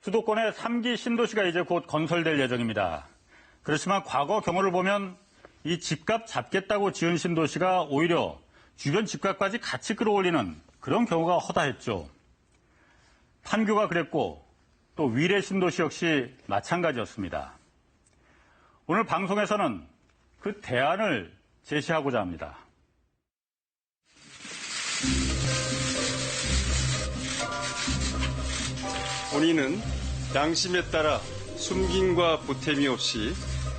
수도권의 3기 신도시가 이제 곧 건설될 예정입니다. 그렇지만 과거 경우를 보면 이 집값 잡겠다고 지은 신도시가 오히려 주변 집값까지 같이 끌어올리는 그런 경우가 허다했죠. 판교가 그랬고 또 위례 신도시 역시 마찬가지였습니다. 오늘 방송에서는 그 대안을 제시하고자 합니다. 본인은 양심에 따라 숨김과 보탬이 없이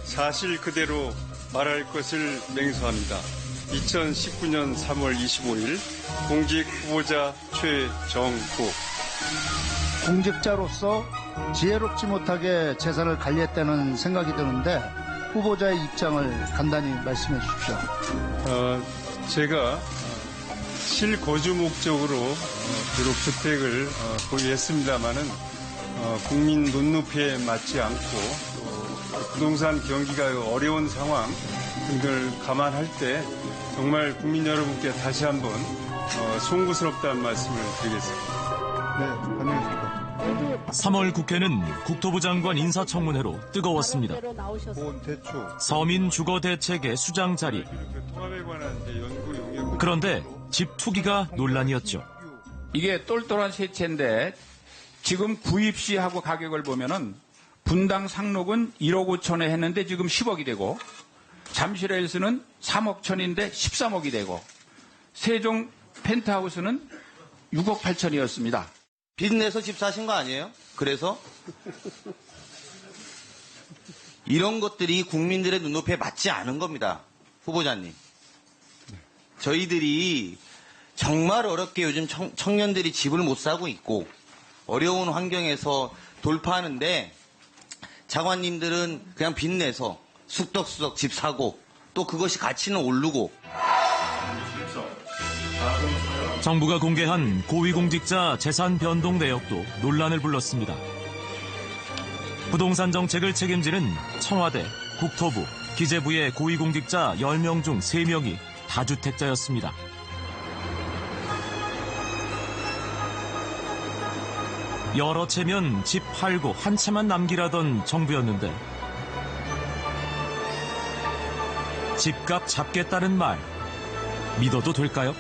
사실 그대로 말할 것을 맹세합니다. 2019년 3월 25일 공직 후보자 최정부. 공직자로서 지혜롭지 못하게 재산을 관리했다는 생각이 드는데 후보자의 입장을 간단히 말씀해 주십시오. 제가 실거주 목적으로 비록 주택을 보유했습니다마는 국민 눈높이에 맞지 않고 또 부동산 경기가 어려운 상황 등을 감안할 때 정말 국민 여러분께 다시 한번 송구스럽다는 말씀을 드리겠습니다. 네, 안녕하십니까. 3월 국회는 국토부 장관 인사청문회로 뜨거웠습니다. 서민 주거 대책의 수장 자리. 그런데 집 투기가 논란이었죠. 이게 똘똘한 세채인데 지금 구입 시하고 가격을 보면은 분당 상록은 1억 5천에 했는데 지금 10억이 되고 잠실에서는 3억 천인데 13억이 되고 세종 펜트하우스는 6억 8천이었습니다. 빚 내서 집 사신 거 아니에요? 그래서 이런 것들이 국민들의 눈높이에 맞지 않은 겁니다. 후보자님. 저희들이 정말 어렵게 요즘 청년들이 집을 못 사고 있고 어려운 환경에서 돌파하는데 장관님들은 그냥 빚내서 숙덕숙덕 집 사고 또 그것이 가치는 오르고. 정부가 공개한 고위공직자 재산 변동 내역도 논란을 불렀습니다. 부동산 정책을 책임지는 청와대, 국토부, 기재부의 고위공직자 10명 중 3명이 다주택자였습니다. 여러 채면 집 팔고 한 채만 남기라던 정부였는데 집값 잡겠다는 말 믿어도 될까요?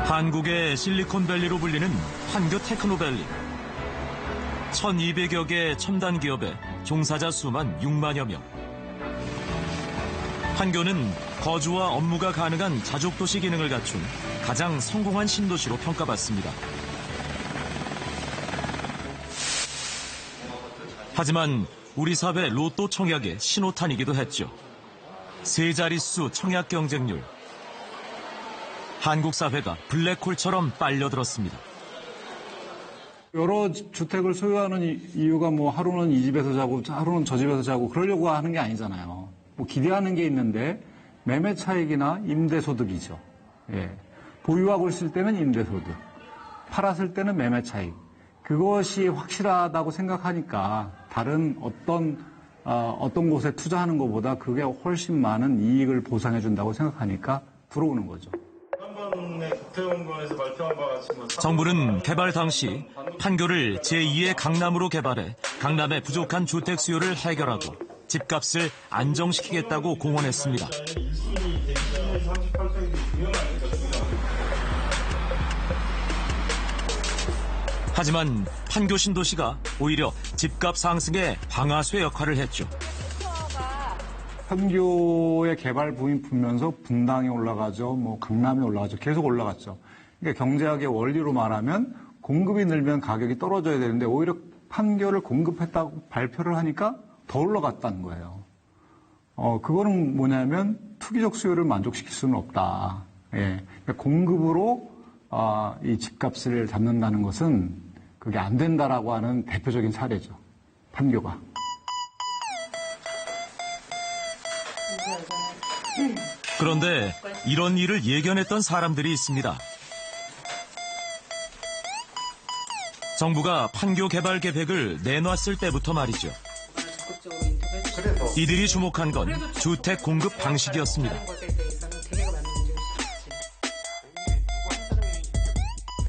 한국의 실리콘밸리로 불리는 판교 테크노밸리. 1200여 개 첨단 기업의 종사자 수만 6만여 명. 판교는 거주와 업무가 가능한 자족도시 기능을 갖춘 가장 성공한 신도시로 평가받습니다. 하지만 우리 사회 로또 청약의 신호탄이기도 했죠. 세 자릿수 청약 경쟁률. 한국 사회가 블랙홀처럼 빨려들었습니다. 여러 주택을 소유하는 이유가 뭐 하루는 이 집에서 자고 하루는 저 집에서 자고 그러려고 하는 게 아니잖아요. 뭐 기대하는 게 있는데 매매 차익이나 임대소득이죠. 예. 보유하고 있을 때는 임대소득, 팔았을 때는 매매 차익. 그것이 확실하다고 생각하니까 다른 어떤 곳에 투자하는 것보다 그게 훨씬 많은 이익을 보상해 준다고 생각하니까 들어오는 거죠. 정부는 개발 당시 판교를 제2의 강남으로 개발해 강남의 부족한 주택 수요를 해결하고 집값을 안정시키겠다고 공언했습니다. 하지만 판교 신도시가 오히려 집값 상승의 방아쇠 역할을 했죠. 판교의 개발 부인 풀면서 분당에 올라가죠. 뭐 강남에 올라가죠. 계속 올라갔죠. 그러니까 경제학의 원리로 말하면 공급이 늘면 가격이 떨어져야 되는데 오히려 판교를 공급했다고 발표를 하니까 더 올라갔다는 거예요. 그거는 뭐냐면 투기적 수요를 만족시킬 수는 없다. 예. 그러니까 공급으로 이 집값을 잡는다는 것은 그게 안 된다라고 하는 대표적인 사례죠. 판교가. 그런데 이런 일을 예견했던 사람들이 있습니다. 정부가 판교 개발 계획을 내놨을 때부터 말이죠. 이들이 주목한 건 주택 공급 방식이었습니다.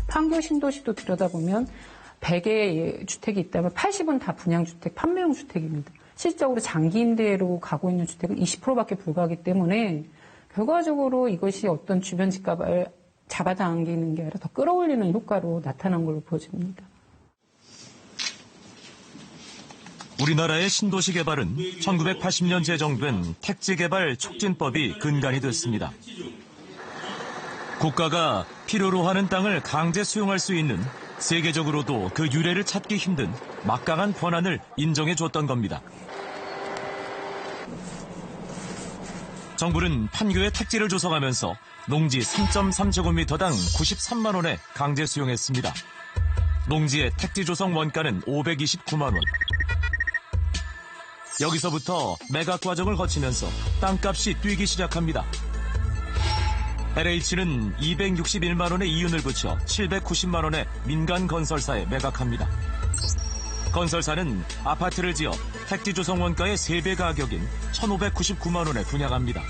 판교 신도시도 들여다보면 100개의 주택이 있다면 80은 다 분양주택, 판매용 주택입니다. 실질적으로 장기 임대로 가고 있는 주택은 20%밖에 불과하기 때문에 결과적으로 이것이 어떤 주변 집값을 잡아당기는 게 아니라 더 끌어올리는 효과로 나타난 걸로 보여집니다. 우리나라의 신도시 개발은 1980년 제정된 택지개발 촉진법이 근간이 됐습니다. 국가가 필요로 하는 땅을 강제 수용할 수 있는 세계적으로도 그 유례를 찾기 힘든 막강한 권한을 인정해 줬던 겁니다. 정부는 판교에 택지를 조성하면서 농지 3.3제곱미터당 93만 원에 강제 수용했습니다. 농지의 택지 조성 원가는 529만 원. 여기서부터 매각 과정을 거치면서 땅값이 뛰기 시작합니다. LH는 261만 원의 이윤을 붙여 790만 원의 민간 건설사에 매각합니다. 건설사는 아파트를 지어 택지 조성 원가의 3배 가격인 1,599만 원에 분양합니다.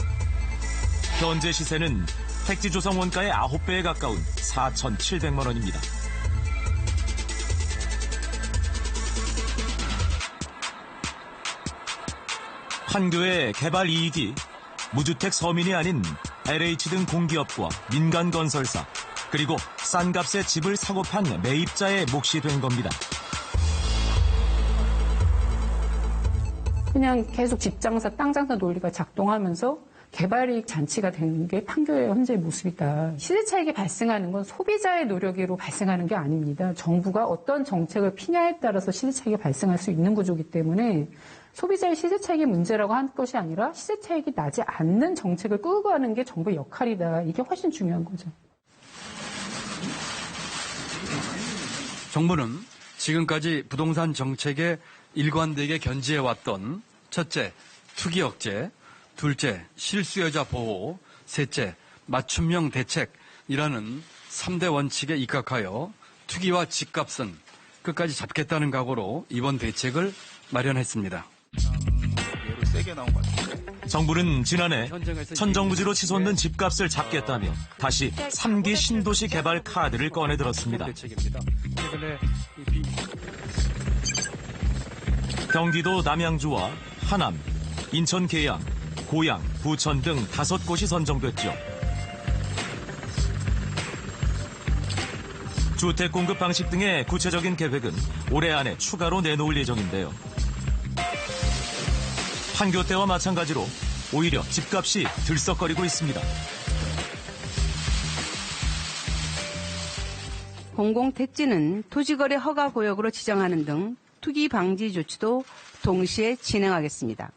현재 시세는 택지 조성 원가의 9배에 가까운 4,700만 원입니다. 판교의 개발 이익이 무주택 서민이 아닌 LH 등 공기업과 민간 건설사, 그리고 싼 값에 집을 사고 판 매입자의 몫이 된 겁니다. 그냥 계속 집장사, 땅장사 논리가 작동하면서 개발이익 잔치가 되는 게 판교의 현재의 모습이다. 시세 차익이 발생하는 건 소비자의 노력으로 발생하는 게 아닙니다. 정부가 어떤 정책을 피냐에 따라서 시세 차익이 발생할 수 있는 구조이기 때문에 소비자의 시세 차익이 문제라고 한 것이 아니라 시세 차익이 나지 않는 정책을 끌고 가는 게 정부의 역할이다. 이게 훨씬 중요한 거죠. 정부는 지금까지 부동산 정책에 일관되게 견지해왔던 첫째, 투기 억제, 둘째, 실수요자 보호, 셋째, 맞춤형 대책이라는 3대 원칙에 입각하여 투기와 집값은 끝까지 잡겠다는 각오로 이번 대책을 마련했습니다. 정부는 지난해 천정부지로 치솟는 집값을 잡겠다며 다시 3기 신도시 개발 카드를 꺼내들었습니다. 경기도 남양주와 하남, 인천 계양, 고양, 부천 등 5곳이 선정됐죠. 주택 공급 방식 등의 구체적인 계획은 올해 안에 추가로 내놓을 예정인데요. 판교 때와 마찬가지로 오히려 집값이 들썩거리고 있습니다. 공공택지는 토지거래 허가 구역으로 지정하는 등 투기 방지 조치도 동시에 진행하겠습니다.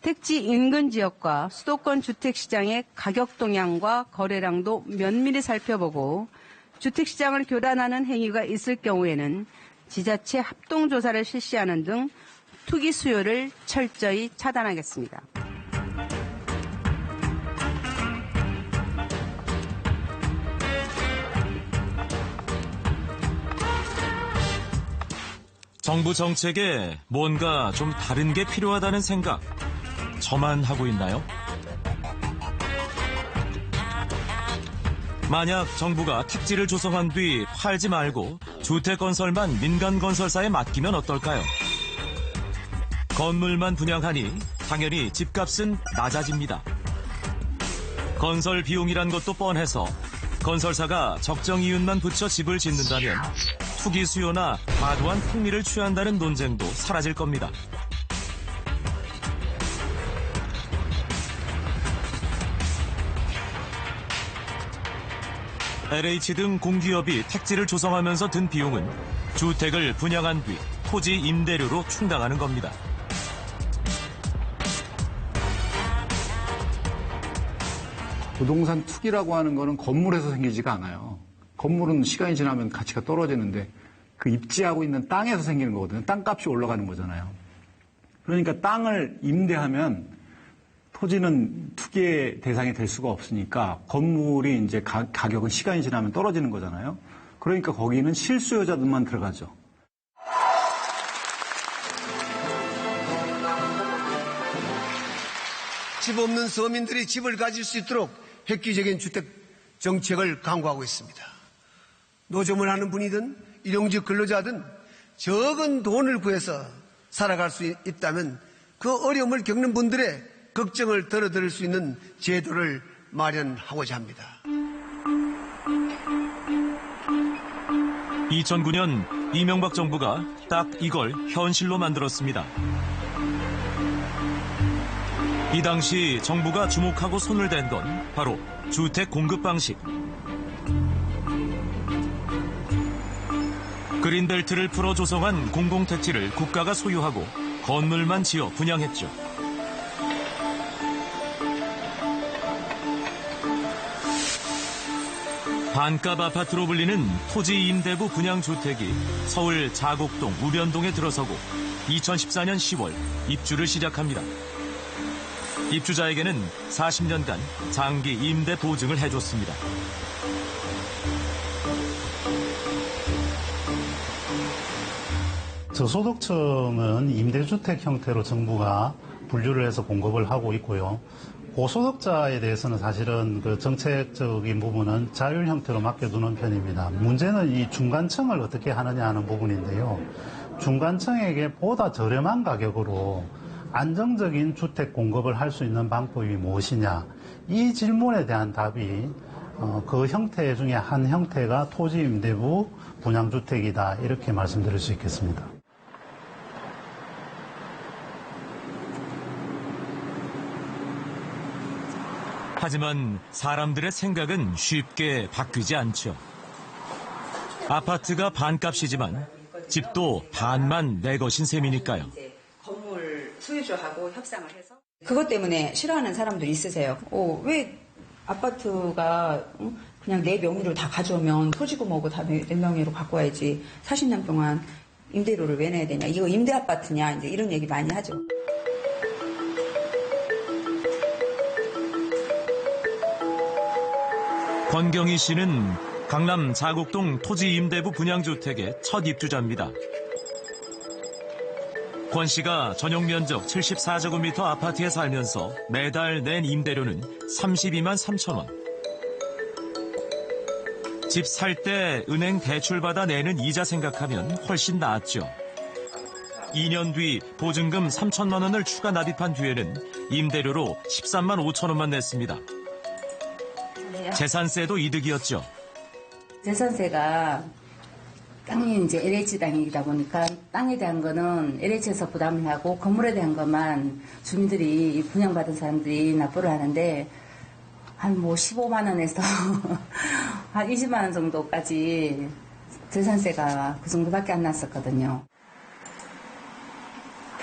택지 인근 지역과 수도권 주택시장의 가격 동향과 거래량도 면밀히 살펴보고 주택시장을 교란하는 행위가 있을 경우에는 지자체 합동조사를 실시하는 등 투기 수요를 철저히 차단하겠습니다. 정부 정책에 뭔가 좀 다른 게 필요하다는 생각, 저만 하고 있나요? 만약 정부가 택지를 조성한 뒤 팔지 말고 주택 건설만 민간 건설사에 맡기면 어떨까요? 건물만 분양하니 당연히 집값은 낮아집니다. 건설 비용이란 것도 뻔해서 건설사가 적정 이윤만 붙여 집을 짓는다면 투기 수요나 과도한 풍미를 취한다는 논쟁도 사라질 겁니다. LH 등 공기업이 택지를 조성하면서 든 비용은 주택을 분양한 뒤 토지 임대료로 충당하는 겁니다. 부동산 투기라고 하는 거는 건물에서 생기지가 않아요. 건물은 시간이 지나면 가치가 떨어지는데 그 입지하고 있는 땅에서 생기는 거거든요. 땅값이 올라가는 거잖아요. 그러니까 땅을 임대하면 토지는 투기의 대상이 될 수가 없으니까 건물이 이제 가격은 시간이 지나면 떨어지는 거잖아요. 그러니까 거기는 실수요자들만 들어가죠. 집 없는 서민들이 집을 가질 수 있도록 획기적인 주택 정책을 강구하고 있습니다. 노점을 하는 분이든 일용직 근로자든 적은 돈을 구해서 살아갈 수 있다면 그 어려움을 겪는 분들의 걱정을 덜어드릴 수 있는 제도를 마련하고자 합니다. 2009년 이명박 정부가 딱 이걸 현실로 만들었습니다. 이 당시 정부가 주목하고 손을 댄 건 바로 주택 공급 방식. 그린벨트를 풀어 조성한 공공택지를 국가가 소유하고 건물만 지어 분양했죠. 반값 아파트로 불리는 토지 임대부 분양주택이 서울 자곡동, 우변동에 들어서고 2014년 10월 입주를 시작합니다. 입주자에게는 40년간 장기 임대 보증을 해줬습니다. 저소득층은 임대주택 형태로 정부가 분류를 해서 공급을 하고 있고요. 고소득자에 대해서는 사실은 그 정책적인 부분은 자율 형태로 맡겨두는 편입니다. 문제는 이 중간층을 어떻게 하느냐 하는 부분인데요. 중간층에게 보다 저렴한 가격으로 안정적인 주택 공급을 할 수 있는 방법이 무엇이냐. 이 질문에 대한 답이 그 형태 중에 한 형태가 토지 임대부 분양주택이다. 이렇게 말씀드릴 수 있겠습니다. 하지만 사람들의 생각은 쉽게 바뀌지 않죠. 아파트가 반값이지만 집도 반만 내 것인 셈이니까요. 건물 소유주하고 협상을 해서 그것 때문에 싫어하는 사람도 있으세요. 왜 아파트가 그냥 내 명의로 다 가져오면 토지고 뭐고 다 내 명의로 바꿔야지 40년 동안 임대료를 왜 내야 되냐. 이거 임대 아파트냐. 이제 이런 얘기 많이 하죠. 권경희 씨는 강남 자곡동 토지 임대부 분양주택의 첫 입주자입니다. 권 씨가 전용 면적 74제곱미터 아파트에 살면서 매달 낸 임대료는 32만 3천 원. 집 살 때 은행 대출받아 내는 이자 생각하면 훨씬 나았죠. 2년 뒤 보증금 3천만 원을 추가 납입한 뒤에는 임대료로 13만 5천 원만 냈습니다. 재산세도 이득이었죠. 재산세가 땅이 이제 LH 땅이다 보니까 땅에 대한 거는 LH에서 부담을 하고 건물에 대한 것만 주민들이 분양받은 사람들이 납부를 하는데 한 15만 원에서 한 20만 원 정도까지 재산세가 그 정도밖에 안 났었거든요.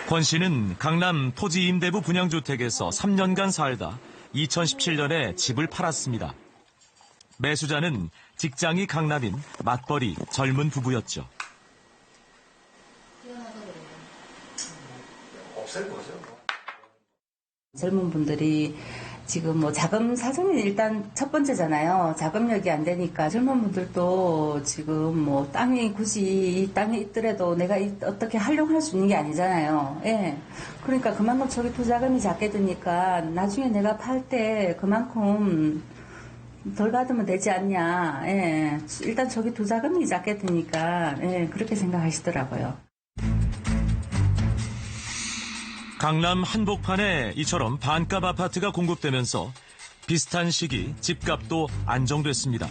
권 씨는 강남 토지 임대부 분양주택에서 3년간 살다 2017년에 집을 팔았습니다. 매수자는 직장이 강남인 맞벌이 젊은 부부였죠. 젊은 분들이 지금 뭐 자금 사정이 일단 첫 번째잖아요. 자금력이 안 되니까 젊은 분들도 지금 뭐 땅이 굳이 이 땅이 있더라도 내가 어떻게 활용할 수 있는 게 아니잖아요. 예. 그러니까 그만큼 저기 투자금이 작게 드니까 나중에 내가 팔 때 그만큼 덜 받으면 되지 않냐. 예. 일단 저기 투자금이 작게 드니까 예. 그렇게 생각하시더라고요. 강남 한복판에 이처럼 반값 아파트가 공급되면서 비슷한 시기 집값도 안정됐습니다.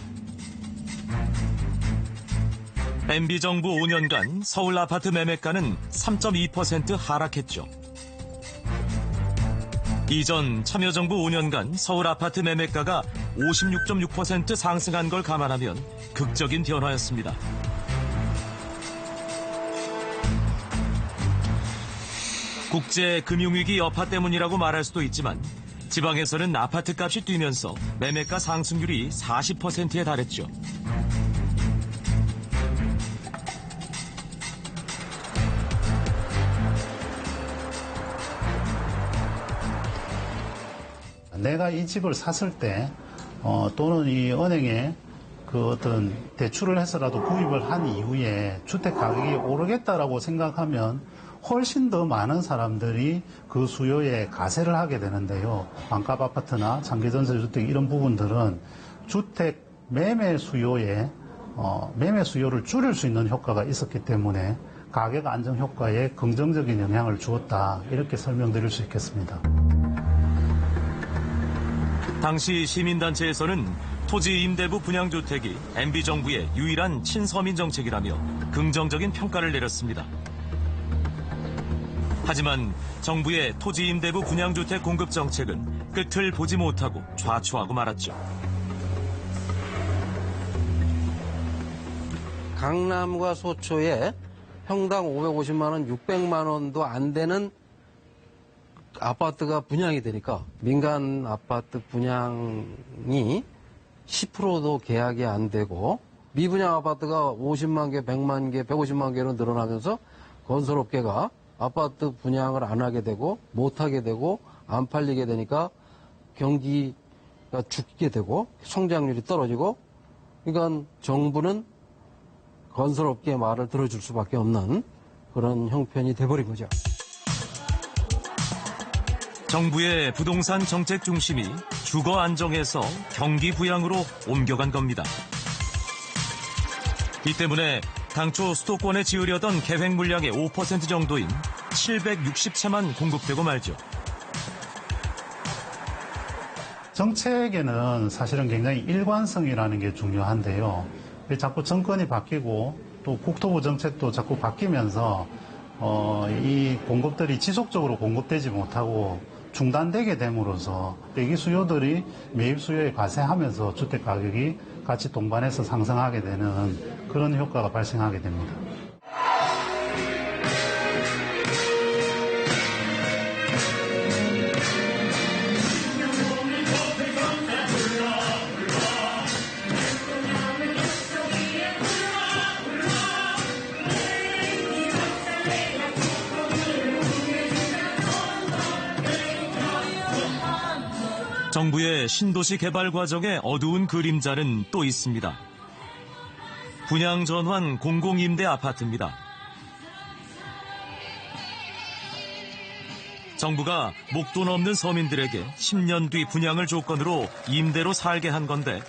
MB정부 5년간 서울 아파트 매매가는 3.2% 하락했죠. 이전 참여정부 5년간 서울 아파트 매매가가 56.6% 상승한 걸 감안하면 극적인 변화였습니다. 국제 금융위기 여파 때문이라고 말할 수도 있지만 지방에서는 아파트값이 뛰면서 매매가 상승률이 40%에 달했죠. 내가 이 집을 샀을 때 또는 이 은행에 그 어떤 대출을 해서라도 구입을 한 이후에 주택 가격이 오르겠다라고 생각하면 훨씬 더 많은 사람들이 그 수요에 가세를 하게 되는데요. 반값 아파트나 장기전세주택 이런 부분들은 주택 매매 수요에 매매 수요를 줄일 수 있는 효과가 있었기 때문에 가격 안정 효과에 긍정적인 영향을 주었다, 이렇게 설명드릴 수 있겠습니다. 당시 시민단체에서는 토지 임대부 분양주택이 MB정부의 유일한 친서민 정책이라며 긍정적인 평가를 내렸습니다. 하지만 정부의 토지 임대부 분양주택 공급 정책은 끝을 보지 못하고 좌초하고 말았죠. 강남과 소초에 평당 550만 원, 600만 원도 안 되는 아파트가 분양이 되니까 민간 아파트 분양이 10%도 계약이 안 되고 미분양 아파트가 50만 개, 100만 개, 150만 개로 늘어나면서 건설업계가 아파트 분양을 안 하게 되고 못 하게 되고 안 팔리게 되니까 경기가 죽게 되고 성장률이 떨어지고, 그러니까 정부는 건설업계의 말을 들어줄 수밖에 없는 그런 형편이 돼버린 거죠. 정부의 부동산 정책 중심이 주거 안정에서 경기 부양으로 옮겨간 겁니다. 이 때문에 당초 수도권에 지으려던 계획 물량의 5% 정도인 760채만 공급되고 말죠. 정책에는 사실은 굉장히 일관성이라는 게 중요한데요. 자꾸 정권이 바뀌고 또 국토부 정책도 자꾸 바뀌면서 이 공급들이 지속적으로 공급되지 못하고 중단되게 됨으로써 대기 수요들이 매입 수요에 과세하면서 주택 가격이 같이 동반해서 상승하게 되는 그런 효과가 발생하게 됩니다. 정부의 신도시 개발 과정에 어두운 그림자는 또 있습니다. 분양 전환 공공임대 아파트입니다. 정부가 목돈 없는 서민들에게 10년 뒤 분양을 조건으로 임대로 살게 한 건데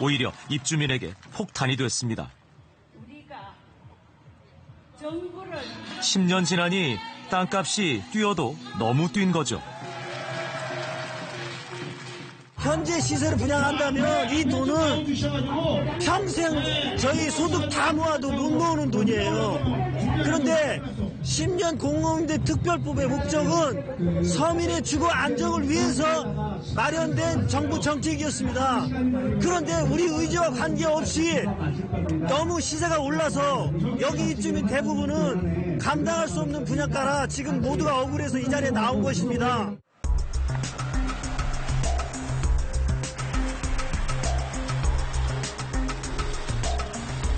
오히려 입주민에게 폭탄이 됐습니다. 10년 지나니 땅값이 뛰어도 너무 뛴 거죠. 현재 시세를 분양한다면 이 돈은 평생 저희 소득 다 모아도 못 모으는 돈이에요. 그런데 10년 공공임대 특별법의 목적은 서민의 주거 안정을 위해서 마련된 정부 정책이었습니다. 그런데 우리 의지와 관계없이 너무 시세가 올라서 여기 입주민 대부분은 감당할 수 없는 분양가라 지금 모두가 억울해서 이 자리에 나온 것입니다.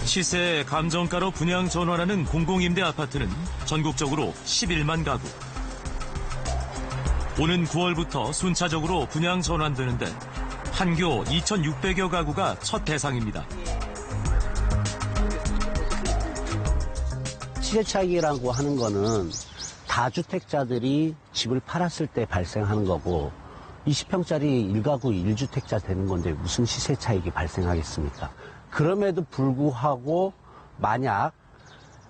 시세 감정가로 분양 전환하는 공공임대 아파트는 전국적으로 11만 가구. 오는 9월부터 순차적으로 분양 전환되는데 판교 2,600여 가구가 첫 대상입니다. 시세 차익이라고 하는 거는 다주택자들이 집을 팔았을 때 발생하는 거고 20평짜리 1가구 1주택자 되는 건데 무슨 시세 차익이 발생하겠습니까? 그럼에도 불구하고 만약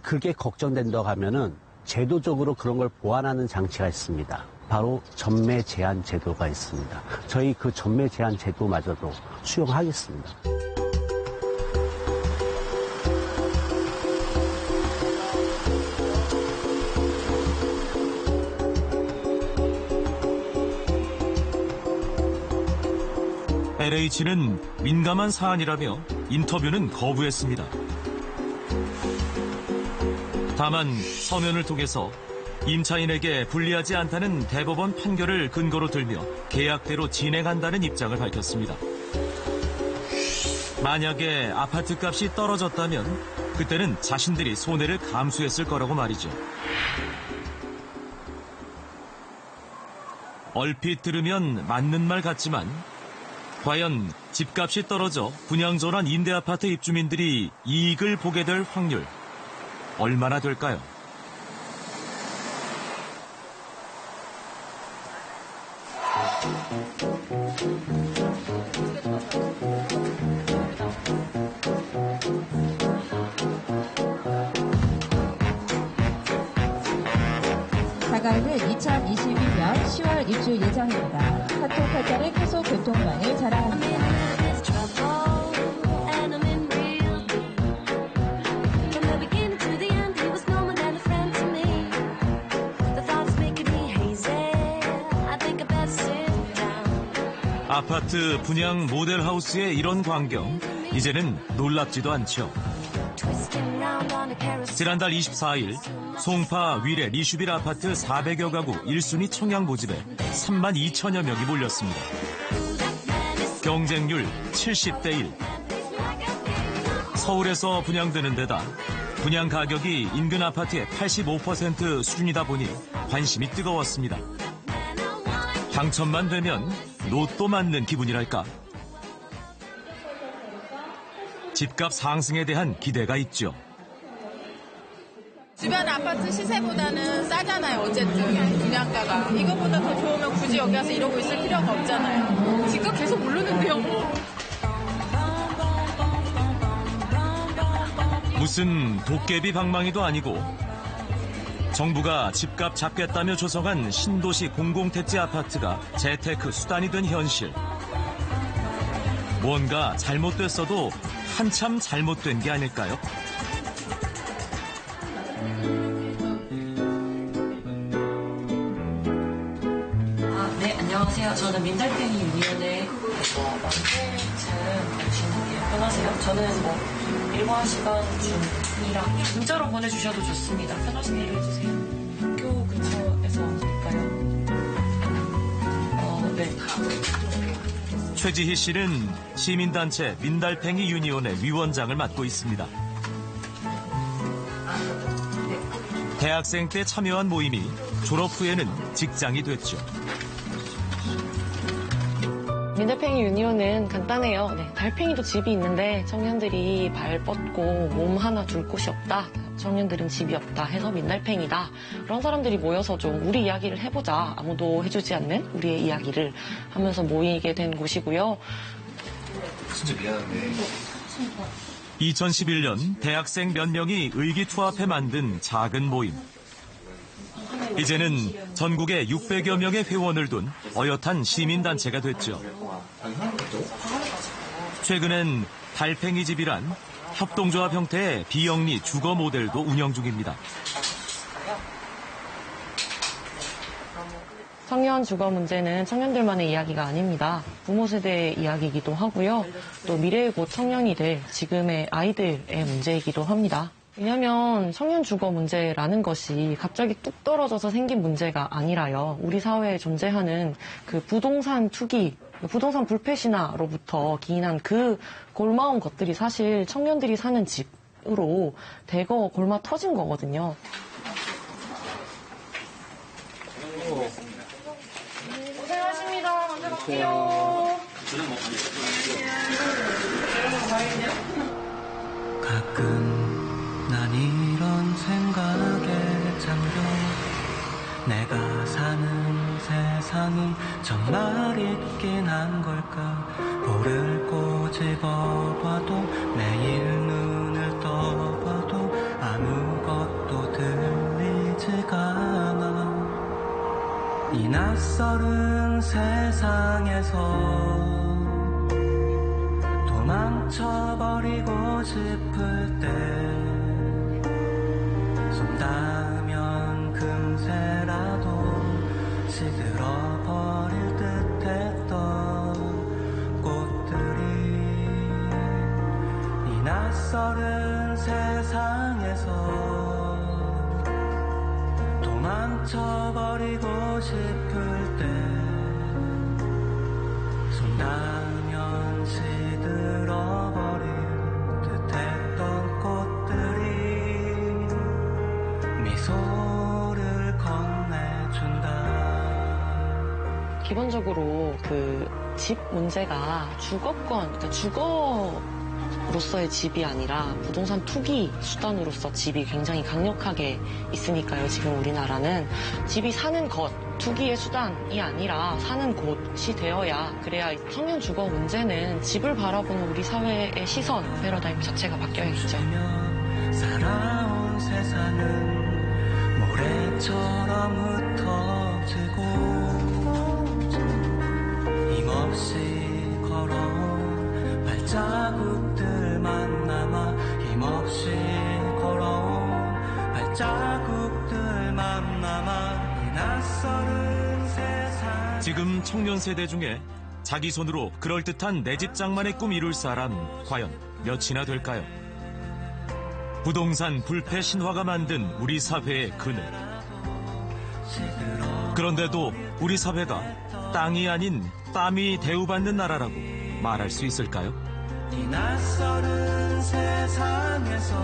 그게 걱정된다고 하면은 제도적으로 그런 걸 보완하는 장치가 있습니다. 바로 전매 제한 제도가 있습니다. 저희 그 전매 제한 제도마저도 수용하겠습니다. LH는 민감한 사안이라며 인터뷰는 거부했습니다. 다만 서면을 통해서 임차인에게 불리하지 않다는 대법원 판결을 근거로 들며 계약대로 진행한다는 입장을 밝혔습니다. 만약에 아파트 값이 떨어졌다면 그때는 자신들이 손해를 감수했을 거라고 말이죠. 얼핏 들으면 맞는 말 같지만 과연 집값이 떨어져 분양전환 임대아파트 입주민들이 이익을 보게 될 확률 얼마나 될까요? 자가는 2022년 10월 입주 예정입니다. 카톡팔달의 고속교통망을 자랑합니다. 아파트 분양 모델하우스의 이런 광경, 이제는 놀랍지도 않죠. 지난달 24일 송파 위례 리슈빌 아파트 400여 가구 1순위 청약 모집에 3만 2천여 명이 몰렸습니다. 경쟁률 70대 1. 서울에서 분양되는 데다 분양 가격이 인근 아파트의 85% 수준이다 보니 관심이 뜨거웠습니다. 당첨만 되면 로또 맞는 기분이랄까. 집값 상승에 대한 기대가 있죠. 주변 아파트 시세보다는 싸잖아요. 어쨌든 분양가가. 이거보다 더 좋으면 굳이 여기 와서 이러고 있을 필요가 없잖아요. 집값 계속 오르는데요. 무슨 도깨비 방망이도 아니고 정부가 집값 잡겠다며 조성한 신도시 공공택지 아파트가 재테크 수단이 된 현실. 뭔가 잘못됐어도 한참 잘못된 게 아닐까요? 네, 안녕하세요. 저는 민달팽이 유니온의 만들층 주인공이에요. 편하세요? 저는 일반 시간 중이랑 문자로 보내주셔도 좋습니다. 편하신 대로 해주세요. 학교 근처에서 될까요? 네. 최지희 씨는 시민단체 민달팽이 유니온의 위원장을 맡고 있습니다. 대학생 때 참여한 모임이 졸업 후에는 직장이 됐죠. 민달팽이 유니온은 간단해요. 달팽이도 집이 있는데 청년들이 발 뻗고 몸 하나 둘 곳이 없다. 청년들은 집이 없다 해서 민달팽이다. 그런 사람들이 모여서 좀 우리 이야기를 해보자. 아무도 해주지 않는 우리의 이야기를 하면서 모이게 된 곳이고요. 진짜 미안한데. 2011년 대학생 몇 명이 의기투합해 만든 작은 모임. 이제는 전국에 600여 명의 회원을 둔 어엿한 시민단체가 됐죠. 최근엔 달팽이집이란 협동조합 형태의 비영리 주거 모델도 운영 중입니다. 청년 주거 문제는 청년들만의 이야기가 아닙니다. 부모 세대의 이야기이기도 하고요. 또 미래의 곧 청년이 될 지금의 아이들의 문제이기도 합니다. 왜냐하면 청년 주거 문제라는 것이 갑자기 뚝 떨어져서 생긴 문제가 아니라요. 우리 사회에 존재하는 그 부동산 투기, 부동산 불패신화로부터 기인한 그 골마온 것들이 사실 청년들이 사는 집으로 대거 골마 터진 거거든요. 고생하십니다. 먼저 갈게요. 가끔 난 이런 생각에 잠겨 내가 사는 세상이 정말 있긴 한 걸까. 볼을 꼬집어봐도 매일 눈을 떠봐도 아무것도 들리지가 않아. 이 낯설은 세상에서 도망쳐버리고 싶을 때 손닿으면 금세라도 시들어버릴 듯했던 꽃들 낯설은 세상에서 도망쳐버리고 싶을 때 손닿으면 시들어버릴 듯했던 꽃들이 미소를 건네준다. 기본적으로 그 집 문제가 주거권, 그러니까 주거로서의 집이 아니라 부동산 투기 수단으로서 집이 굉장히 강력하게 있으니까요. 지금 우리나라는 집이 사는 것, 투기의 수단이 아니라 사는 곳이 되어야 그래야 청년 주거 문제는 집을 바라보는 우리 사회의 시선, 패러다임 자체가 바뀌어야겠죠. 살아온 세상은 모래처럼 흩어지고 힘없이 걸어온 발자국들만 남아 힘없이 걸어온 발자국들만 남아 이 낯설은 세상. 지금 청년 세대 중에 자기 손으로 그럴듯한 내 집 장만의 꿈 이룰 사람 과연 몇이나 될까요? 부동산 불패 신화가 만든 우리 사회의 그늘. 그런데도 우리 사회가 땅이 아닌 땀이 대우받는 나라라고 말할 수 있을까요? 이 낯설은 세상에서